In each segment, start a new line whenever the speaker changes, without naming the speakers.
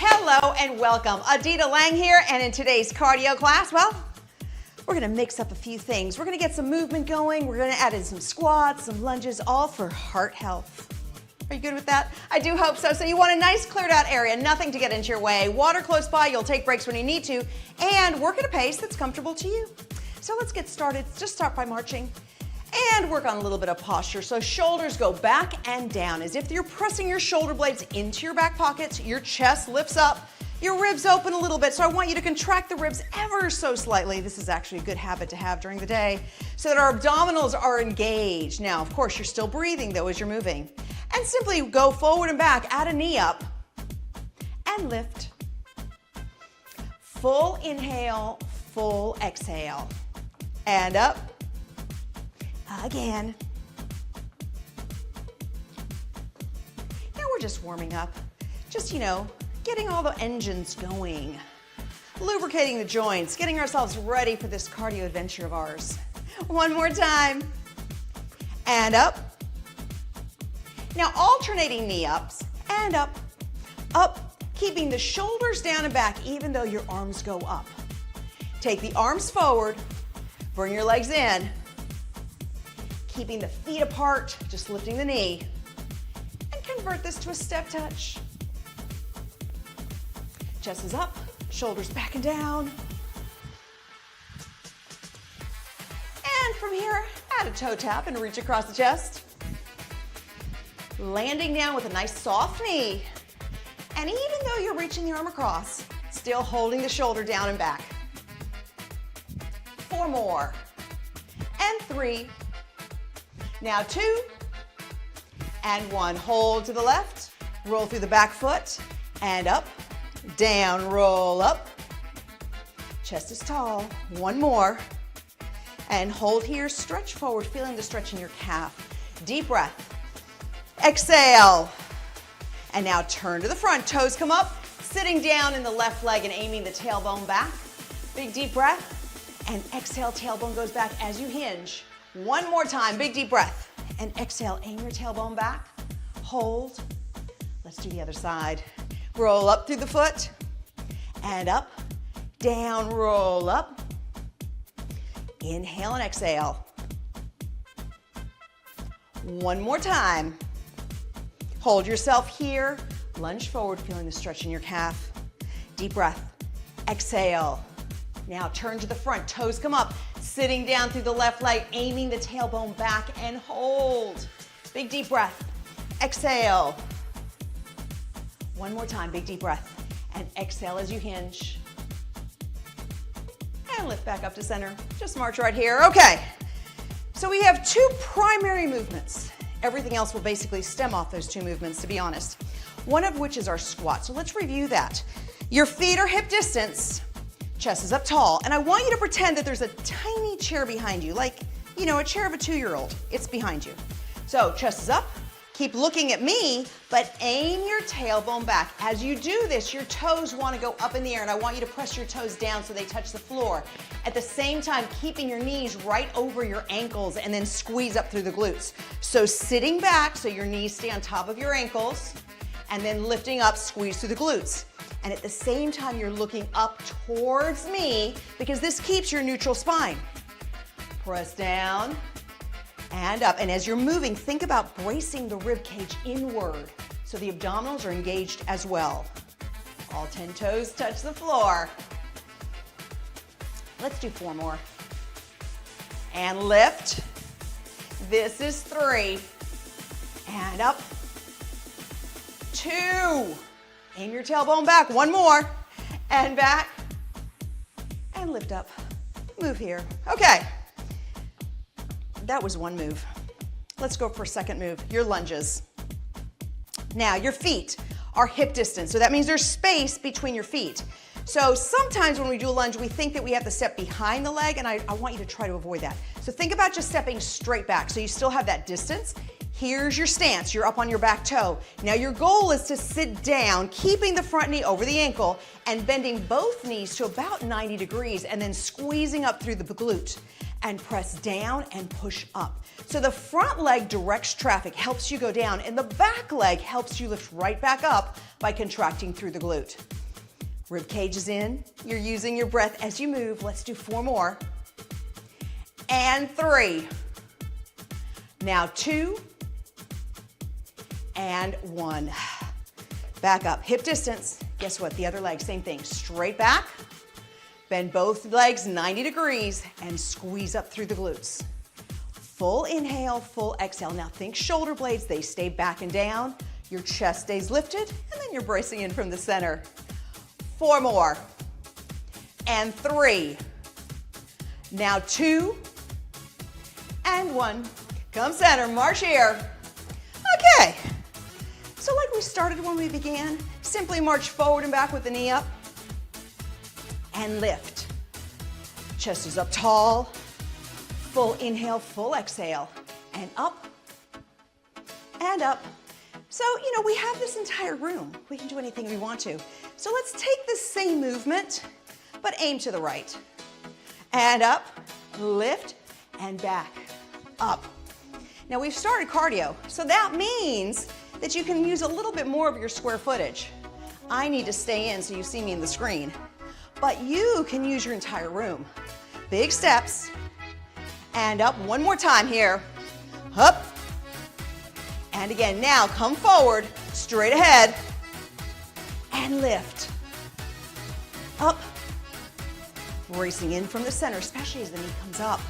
Hello and welcome. Adita Lang here, and in today's cardio class, well, we're gonna mix up a few things. We're gonna get some movement going. We're gonna add in some squats, some lunges, all for heart health. Are you good with that? I do hope so. So you want a nice cleared out area, nothing to get into your way. Water close by, you'll take breaks when you need to, and work at a pace that's comfortable to you. So let's get started. Just start by marching and work on a little bit of posture. So shoulders go back and down as if you're pressing your shoulder blades into your back pockets. Your chest lifts up, your ribs open a little bit. So I want you to contract the ribs ever so slightly. This is actually a good habit to have during the day so that our abdominals are engaged. Now, of course, you're still breathing though as you're moving. And simply go forward and back, add a knee up, and lift. Full inhale, full exhale. And up. Again. Now we're just warming up. Just, getting all the engines going. Lubricating the joints, getting ourselves ready for this cardio adventure of ours. One more time. And up. Now alternating knee ups and up, up, keeping the shoulders down and back even though your arms go up. Take the arms forward, bring your legs in, keeping the feet apart, just lifting the knee, and convert this to a step touch. Chest is up, shoulders back and down. And from here, add a toe tap and reach across the chest. Landing down with a nice soft knee. And even though you're reaching the arm across, still holding the shoulder down and back. 4 more. And 3. Now 2. And 1. Hold to the left. Roll through the back foot. And up. Down. Roll up. Chest is tall. 1 more. And hold here. Stretch forward, feeling the stretch in your calf. Deep breath. Exhale. And now turn to the front. Toes come up. Sitting down in the left leg and aiming the tailbone back. Big deep breath. And exhale, tailbone goes back as you hinge. 1 more time, big deep breath. And exhale, aim your tailbone back. Hold. Let's do the other side. Roll up through the foot. And up. Down, roll up. Inhale and exhale. 1 more time. Hold yourself here. Lunge forward, feeling the stretch in your calf. Deep breath. Exhale. Now turn to the front. Toes come up. Sitting down through the left leg, aiming the tailbone back and hold. Big deep breath. Exhale. 1 more time. Big deep breath. And exhale as you hinge. And lift back up to center. Just march right here. Okay. So we have 2 primary movements. Everything else will basically stem off those 2 movements, to be honest. One of which is our squat. So let's review that. Your feet are hip distance, chest is up tall, and I want you to pretend that there's a tiny chair behind you, like, a chair of a 2-year-old. It's behind you. So chest is up, keep looking at me, but aim your tailbone back. As you do this, your toes want to go up in the air, and I want you to press your toes down so they touch the floor. At the same time, keeping your knees right over your ankles and then squeeze up through the glutes. So sitting back so your knees stay on top of your ankles and then lifting up, squeeze through the glutes. And at the same time, you're looking up towards me because this keeps your neutral spine. Press down and up. And as you're moving, think about bracing the rib cage inward so the abdominals are engaged as well. All 10 toes touch the floor. Let's do 4 more. And lift. This is 3. And up. 2. Aim your tailbone back. 1 more. And back. And lift up. Move here. Okay. That was 1 move. Let's go for a second move. Your lunges. Now, your feet are hip distance. So that means there's space between your feet. So sometimes when we do a lunge, we think that we have to step behind the leg, and I want you to try to avoid that. So think about just stepping straight back. So you still have that distance. Here's your stance. You're up on your back toe. Now your goal is to sit down, keeping the front knee over the ankle and bending both knees to about 90 degrees and then squeezing up through the glute and press down and push up. So the front leg directs traffic, helps you go down, and the back leg helps you lift right back up by contracting through the glute. Rib cage is in. You're using your breath as you move. Let's do 4 more. And 3. Now 2. And 1. Back up, hip distance. Guess what? The other leg, same thing. Straight back, bend both legs 90 degrees, and squeeze up through the glutes. Full inhale, full exhale. Now think shoulder blades, they stay back and down. Your chest stays lifted, and then you're bracing in from the center. 4 more. And 3. Now 2. And 1. Come center, march here. Okay. So like we started when we began, simply march forward and back with the knee up and lift. Chest is up tall, full inhale, full exhale, and up and up. So, we have this entire room. We can do anything we want to. So let's take the same movement, but aim to the right. And up, lift, and back, up. Now we've started cardio, so that means that you can use a little bit more of your square footage. I need to stay in so you see me in the screen, but you can use your entire room. Big steps, and up. 1 more time here. Up, and again. Now come forward, straight ahead, and lift. Up, bracing in from the center, especially as the knee comes up.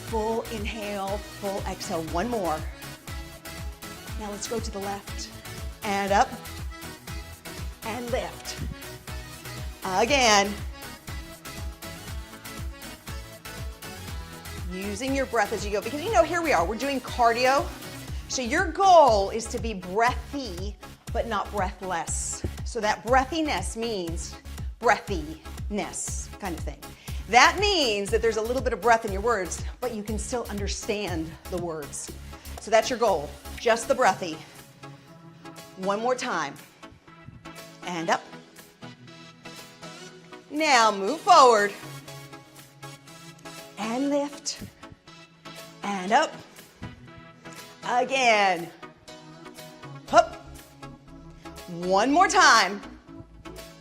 Full inhale, full exhale. 1 more. Now let's go to the left, and up, and lift. Again. Using your breath as you go, because here we are, we're doing cardio. So your goal is to be breathy, but not breathless. So that breathiness means breathiness kind of thing. That means that there's a little bit of breath in your words, but you can still understand the words. So that's your goal, just the breathy. 1 more time. And up. Now move forward. And lift. And up. Again. Up. 1 more time.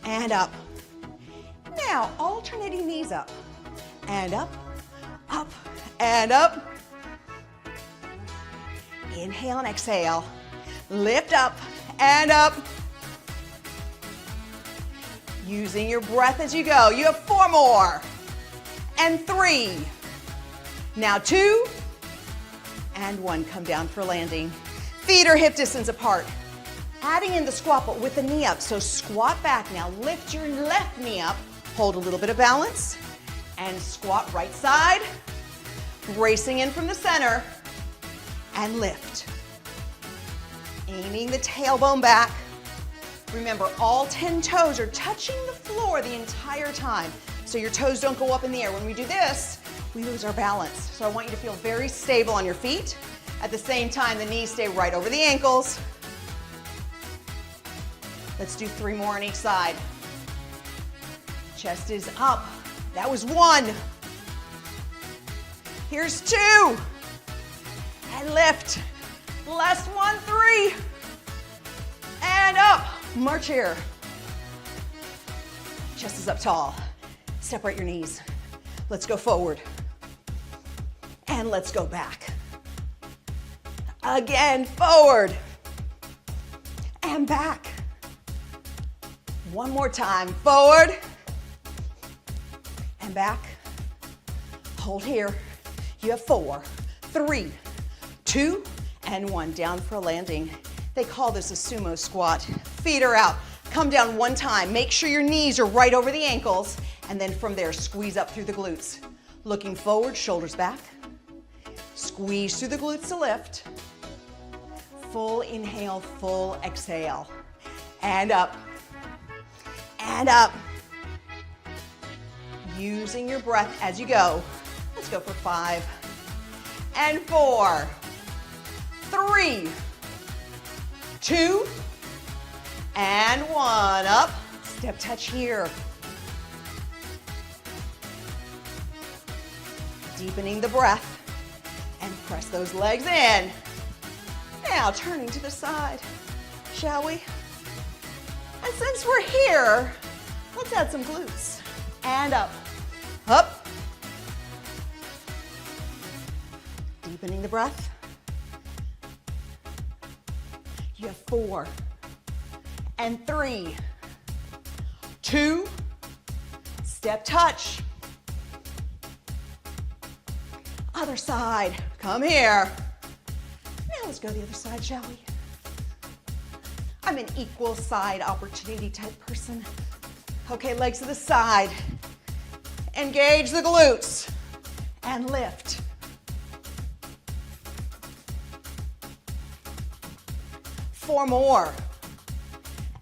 And up. Now alternating knees up. And up. Up. And up. Inhale and exhale. Lift up and up. Using your breath as you go. You have 4 more. And 3. Now 2. And 1. Come down for landing. Feet are hip distance apart. Adding in the squat, but with the knee up. So squat back now. Lift your left knee up. Hold a little bit of balance. And squat right side. Bracing in from the center. And lift. Aiming the tailbone back. Remember, all 10 toes are touching the floor the entire time. So your toes don't go up in the air. When we do this, we lose our balance. So I want you to feel very stable on your feet. At the same time, the knees stay right over the ankles. Let's do 3 more on each side. Chest is up. That was 1. Here's 2. And lift. Last one, 3. And up. March here. Chest is up tall. Separate your knees. Let's go forward. And let's go back. Again, forward. And back. 1 more time. Forward. And back. Hold here. You have 4, 3, 2, and 1. Down for a landing. They call this a sumo squat. Feet are out. Come down 1 time. Make sure your knees are right over the ankles. And then from there, squeeze up through the glutes. Looking forward, shoulders back. Squeeze through the glutes to lift. Full inhale, full exhale. And up. And up. Using your breath as you go. Let's go for 5. And 4. 3, 2, and 1. Up, step touch here. Deepening the breath and press those legs in. Now turning to the side, shall we? And since we're here, let's add some glutes. And up, up. Deepening the breath. You have 4 and 3, 2, step touch. Other side, come here. Now let's go the other side, shall we? I'm an equal side opportunity type person. Okay, legs to the side. Engage the glutes and lift. Four more.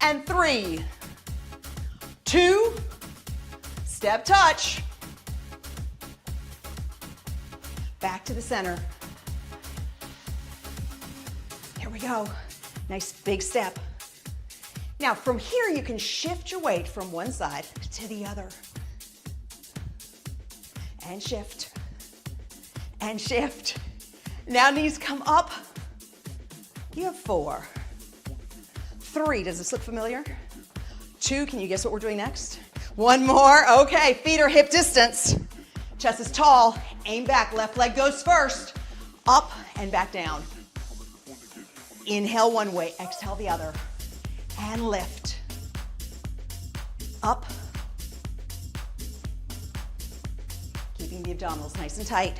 And 3, 2, step touch. Back to the center. Here we go. Nice big step. Now from here you can shift your weight from one side to the other. And shift. And shift. Now knees come up. You have 4. 3, does this look familiar? 2, can you guess what we're doing next? 1 more, okay, feet are hip distance. Chest is tall, aim back, left leg goes first. Up and back down. Inhale one way, exhale the other. And lift. Up. Keeping the abdominals nice and tight.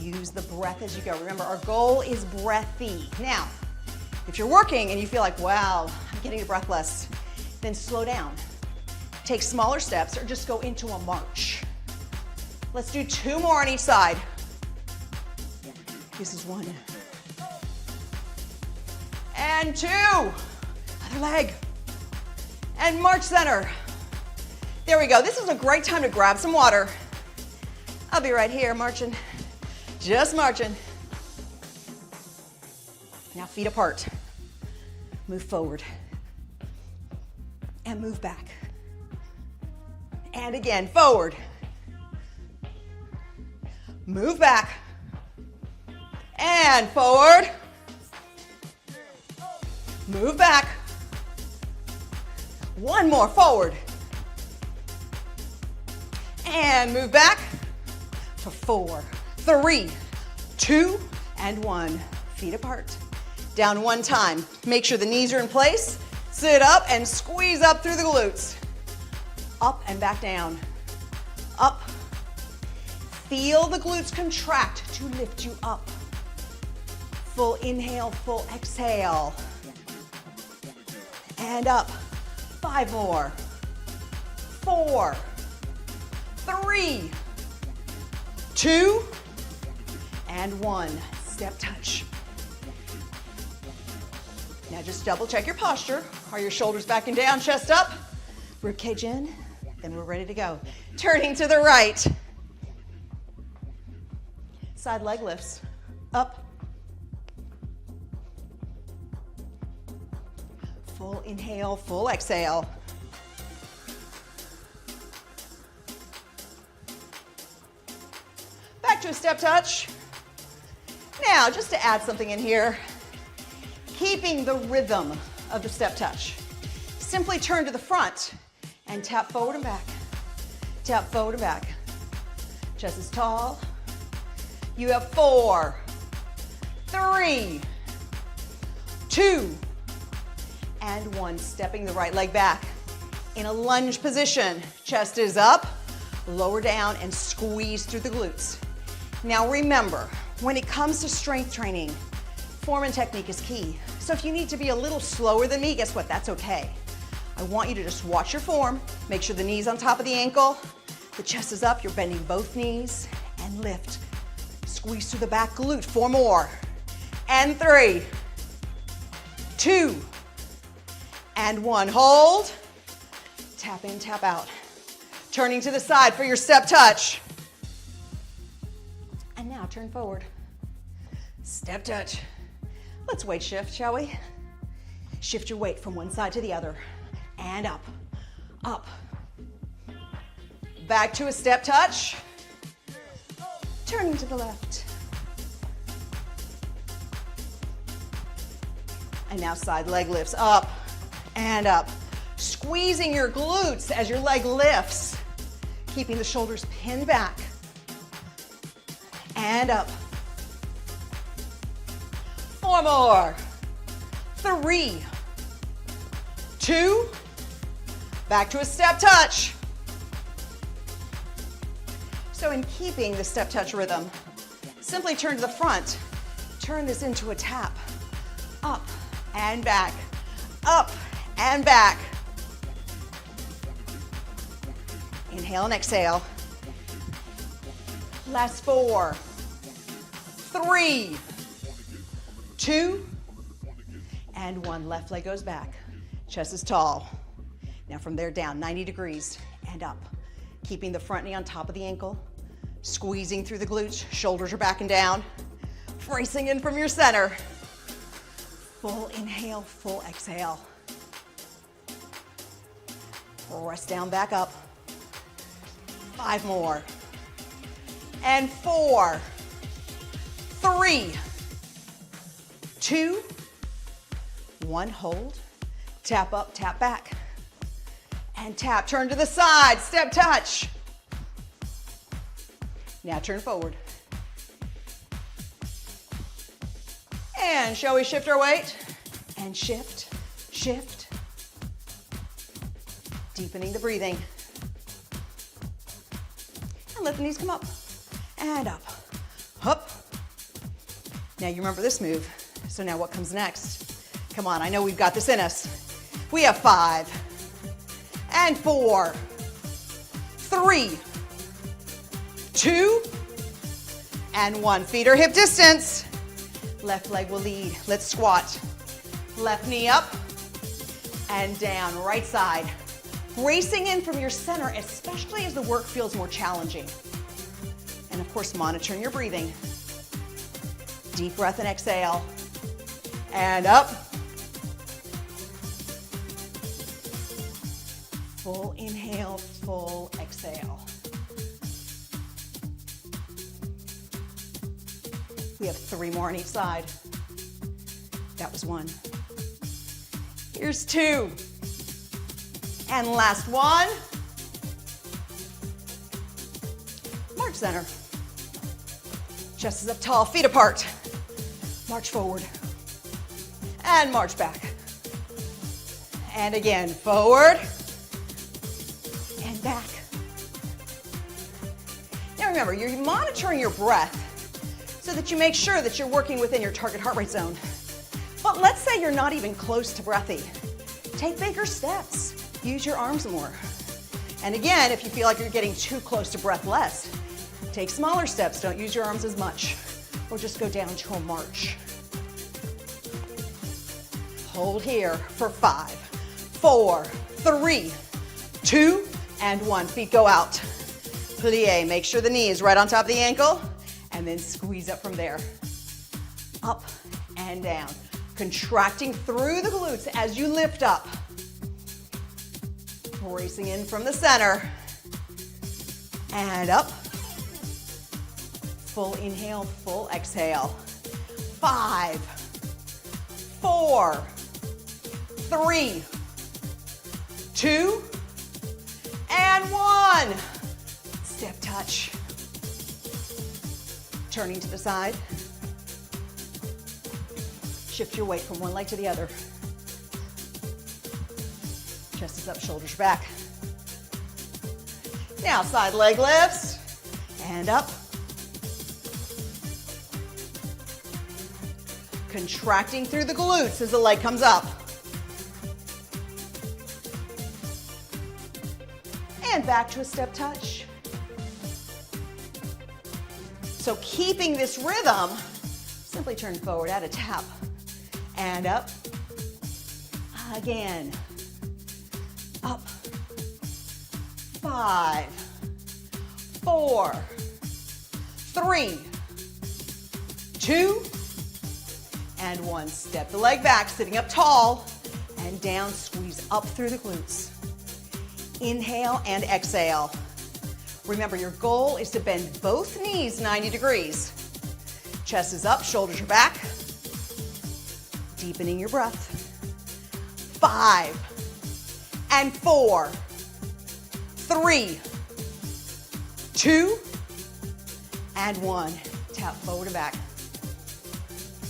Use the breath as you go. Remember, our goal is breathy. Now, if you're working and you feel like, wow, I'm getting breathless, then slow down. Take smaller steps or just go into a march. Let's do 2 more on each side. This is 1. And 2. Other leg. And march center. There we go. This is a great time to grab some water. I'll be right here marching. Just marching. Now feet apart. Move forward. And move back. And again, forward. Move back. And forward. Move back. 1 more, forward. And move back for 4, 3, 2, and 1. Feet apart. Down 1 time. Make sure the knees are in place. Sit up and squeeze up through the glutes. Up and back down. Up. Feel the glutes contract to lift you up. Full inhale, full exhale. And up. 5 more. 4, 3, 2, and 1. Step touch. Now just double check your posture. Are your shoulders back and down, chest up, rib cage in? Then we're ready to go. Turning to the right. Side leg lifts. Up. Full inhale, full exhale. Back to a step touch. Now, just to add something in here, keeping the rhythm of the step touch. Simply turn to the front and tap forward and back. Tap forward and back. Chest is tall. You have 4, 3, 2, and 1. Stepping the right leg back. In a lunge position, chest is up, lower down, and squeeze through the glutes. Now remember, when it comes to strength training, form and technique is key. So if you need to be a little slower than me, guess what? That's okay. I want you to just watch your form, make sure the knee's on top of the ankle, the chest is up, you're bending both knees, and lift. Squeeze through the back glute. 4 more. And 3, 2, and 1. Hold. Tap in, tap out. Turning to the side for your step touch. Now turn forward. Step touch. Let's weight shift, shall we? Shift your weight from one side to the other. And up, up. Back to a step touch. Turning to the left. And now side leg lifts up and up. Squeezing your glutes as your leg lifts. Keeping the shoulders pinned back. And up. 4 more. 3, 2, back to a step touch. So in keeping the step touch rhythm, simply turn to the front. Turn this into a tap. Up and back. Up and back. Inhale and exhale. Last 4, 3, 2, and 1. Left leg goes back. Chest is tall. Now from there down, 90 degrees and up. Keeping the front knee on top of the ankle. Squeezing through the glutes. Shoulders are back and down. Bracing in from your center. Full inhale, full exhale. Press down, back up. 5 more. And 4, 3, 2, 1. Hold. Tap up, tap back. And tap. Turn to the side. Step touch. Now turn forward. And shall we shift our weight? And shift, shift. Deepening the breathing. And let the knees come up. And up. Up. Now you remember this move. So now what comes next? Come on, I know we've got this in us. We have 5, and 4, 3, 2, and 1. Feet are hip distance. Left leg will lead. Let's squat. Left knee up and down. Right side. Bracing in from your center, especially as the work feels more challenging. And of course, monitoring your breathing. Deep breath and exhale. And up. Full inhale, full exhale. We have 3 more on each side. That was 1. Here's 2. And last 1. March center. Chest is up tall, feet apart. March forward. And march back. And again, forward. And back. Now remember, you're monitoring your breath so that you make sure that you're working within your target heart rate zone. But let's say you're not even close to breathy. Take bigger steps. Use your arms more. And again, if you feel like you're getting too close to breathless, take smaller steps. Don't use your arms as much. Or just go down to a march. Hold here for 5, 4, 3, 2, and 1. Feet go out. Plie. Make sure the knee is right on top of the ankle. And then squeeze up from there. Up and down. Contracting through the glutes as you lift up. Bracing in from the center. And up. Full inhale, full exhale. 5, 4, 3, 2, and 1. Step touch. Turning to the side. Shift your weight from one leg to the other. Chest is up, shoulders back. Now side leg lifts and up. Contracting through the glutes as the leg comes up. And back to a step touch. So keeping this rhythm, simply turn forward, add a tap. And up. Again. Up. 5, 4, 3, 2, and 1. Step the leg back, sitting up tall, and down, squeeze up through the glutes. Inhale and exhale. Remember, your goal is to bend both knees 90 degrees. Chest is up, shoulders are back. Deepening your breath. 5, and 4, 3, 2, and 1. Tap forward and back.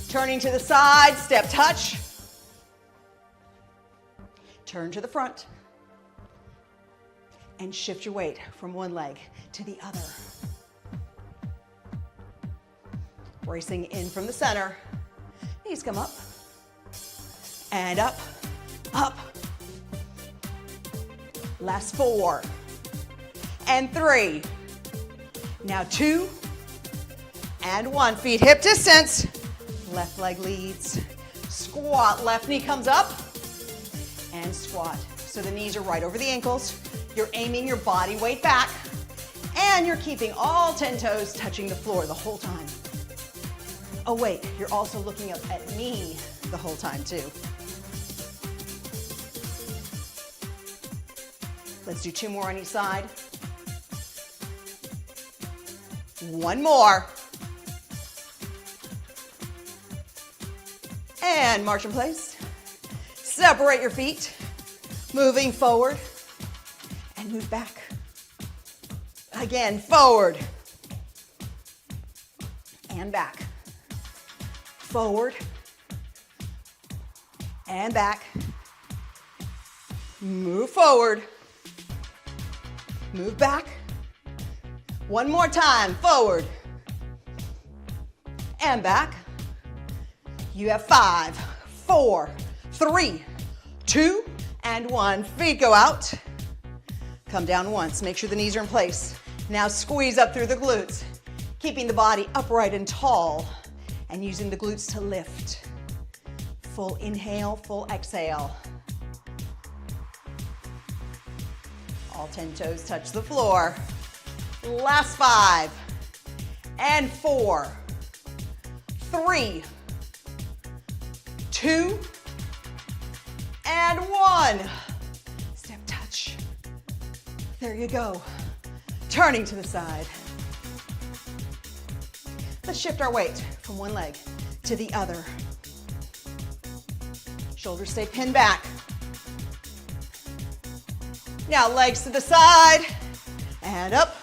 Turning to the side, step touch. Turn to the front. And shift your weight from one leg to the other. Bracing in from the center. Knees come up. And up, up. Last 4. And 3. Now 2. And 1. Feet hip distance. Left leg leads. Squat. Left knee comes up. And squat. So the knees are right over the ankles. You're aiming your body weight back. And you're keeping all 10 toes touching the floor the whole time. Oh wait, you're also looking up at me the whole time too. Let's do 2 more on each side. 1 more. And march in place. Separate your feet. Moving forward. And move back. Again, forward. And back. Forward. And back. Move forward. Move back. 1 more time, forward. And back. You have 5, 4, 3, 2, and 1. Feet go out. Come down once. Make sure the knees are in place. Now squeeze up through the glutes, keeping the body upright and tall, and using the glutes to lift. Full inhale, full exhale. All 10 toes touch the floor. Last 5, and 4, 3, 2, and 1. Step touch. There you go. Turning to the side. Let's shift our weight from one leg to the other. Shoulders stay pinned back. Now legs to the side and up.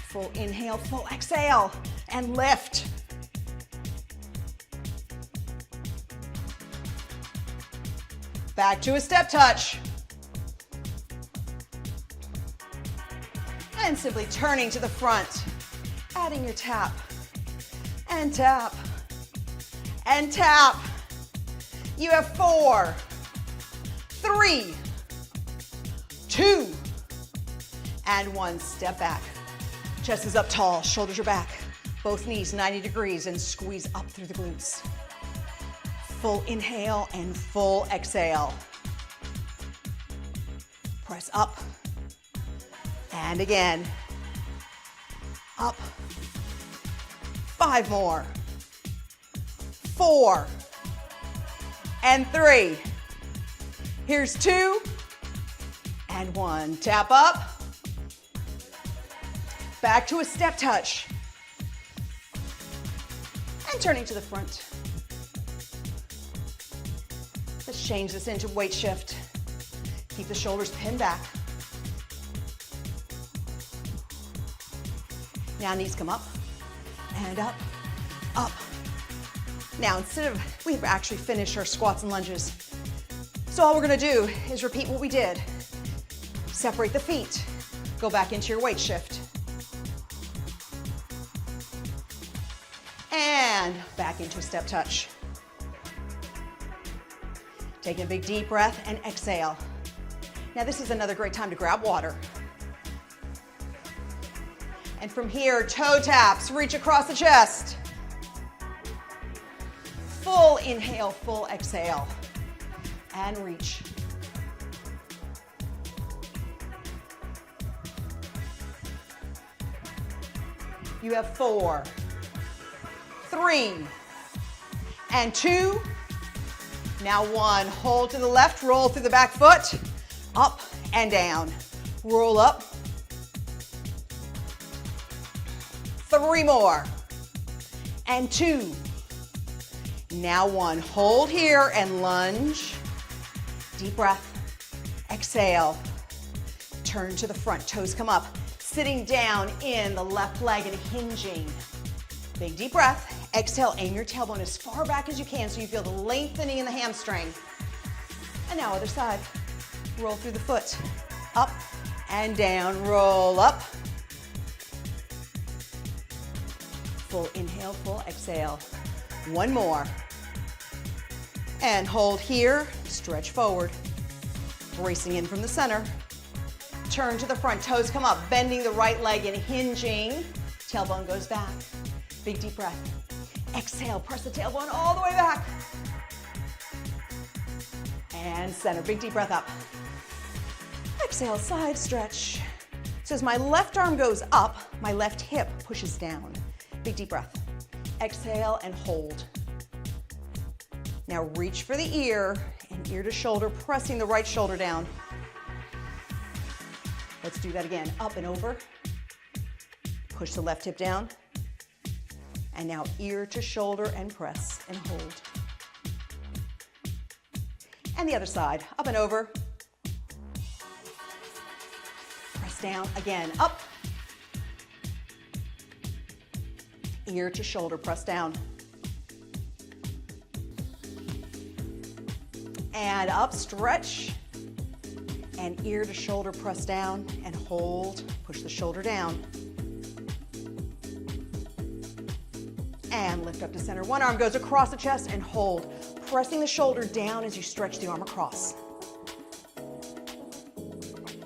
Full inhale, full exhale, and lift. Back to a step touch. And simply turning to the front, adding your tap, and tap, and tap. You have 4, 3, 2, and 1. Step back. Chest is up tall, shoulders are back. Both knees 90 degrees and squeeze up through the glutes. Full inhale and full exhale. Press up. And again. Up. 5 more. 4. And 3. Here's 2. And 1. Tap up. Back to a step touch. And turning to the front. Let's change this into weight shift. Keep the shoulders pinned back. Now knees come up and up, up. Now we've actually finished our squats and lunges. So all we're gonna do is repeat what we did. Separate the feet. Go back into your weight shift. And back into a step touch. Take a big deep breath and exhale. Now this is another great time to grab water. And from here, toe taps, reach across the chest. Full inhale, full exhale. And reach. You have 4, 3, and 2. Now 1. Hold to the left, roll through the back foot, up and down. Roll up. 3 more. And 2. Now 1. Hold here and lunge. Deep breath. Exhale. Turn to the front. Toes come up. Sitting down in the left leg and hinging. Big deep breath. Exhale. Aim your tailbone as far back as you can so you feel the lengthening in the hamstring. And now other side. Roll through the foot. Up and down. Roll up. Full inhale, full exhale. 1 more. And hold here. Stretch forward. Bracing in from the center. Turn to the front, toes come up, bending the right leg and hinging. Tailbone goes back. Big deep breath. Exhale, press the tailbone all the way back. And center, big deep breath up. Exhale, side stretch. So as my left arm goes up, my left hip pushes down. Big deep breath. Exhale and hold. Now reach for the ear and ear to shoulder, pressing the right shoulder down. Let's do that again. Up and over. Push the left hip down. And now ear to shoulder and press and hold. And the other side. Up and over. Press down. Again. Up. Ear to shoulder. Press down. And up. Stretch. And ear to shoulder, press down and hold. Push the shoulder down. And lift up to center. One arm goes across the chest and hold. Pressing the shoulder down as you stretch the arm across.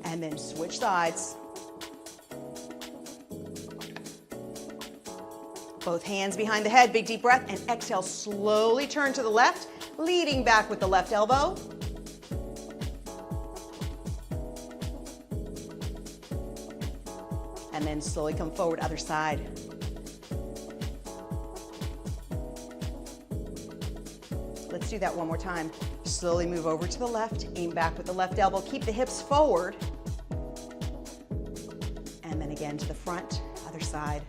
And then switch sides. Both hands behind the head, big deep breath, and exhale. Slowly turn to the left, leading back with the left elbow. And then slowly come forward, other side. Let's do that one more time. Slowly move over to the left, aim back with the left elbow, keep the hips forward. And then again to the front, other side.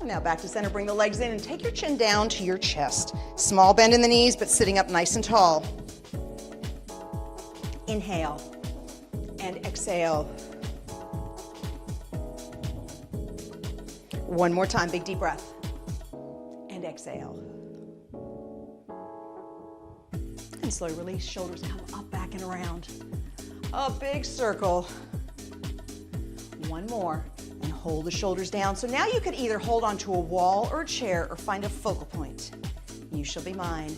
And now back to center, bring the legs in and take your chin down to your chest. Small bend in the knees, but sitting up nice and tall. Inhale. And exhale. One more time, big deep breath. And exhale. And slowly release, shoulders come up, back, and around. A big circle. One more, and hold the shoulders down. So now you could either hold onto a wall or a chair or find a focal point. You shall be mine.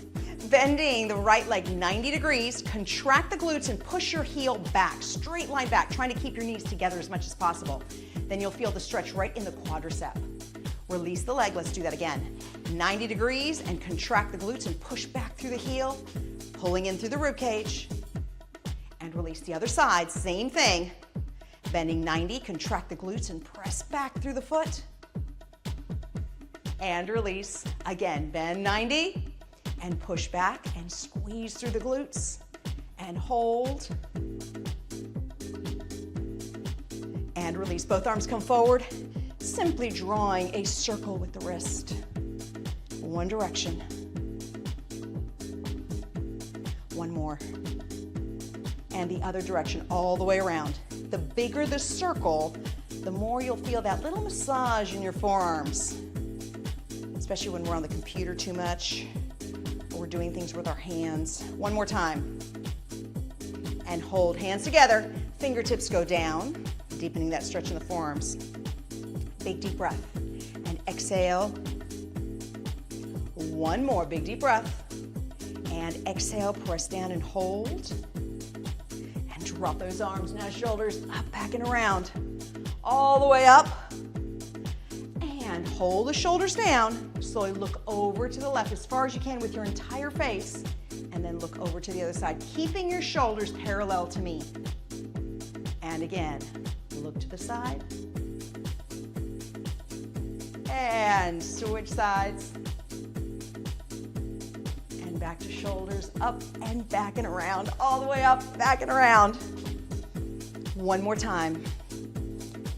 Bending the right leg 90 degrees, contract the glutes and push your heel back, straight line back, trying to keep your knees together as much as possible. Then you'll feel the stretch right in the quadricep. Release the leg, let's do that again. 90 degrees and contract the glutes and push back through the heel, pulling in through the rib cage. And release the other side, same thing. Bending 90, contract the glutes and press back through the foot. And release. Again, bend 90. And push back and squeeze through the glutes and hold. And release. Both arms come forward, simply drawing a circle with the wrist. One direction. One more. And the other direction, all the way around. The bigger the circle, the more you'll feel that little massage in your forearms, especially when we're on the computer too much. We're doing things with our hands. One more time. And hold hands together. Fingertips go down, deepening that stretch in the forearms. Big deep breath. And exhale. One more big deep breath. And exhale, press down and hold. And drop those arms. Now shoulders up, back and around. All the way up. And hold the shoulders down. Slowly look over to the left as far as you can with your entire face, and then look over to the other side, keeping your shoulders parallel to me. And again, Look to the side. And switch sides. And back to shoulders, up and back and around, all the way up, back and around. One more time.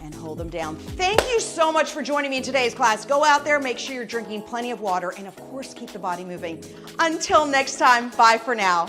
And hold them down. Thank you so much for joining me in today's class. Go out there, make sure you're drinking plenty of water, and of course, keep the body moving. Until next time, bye for now.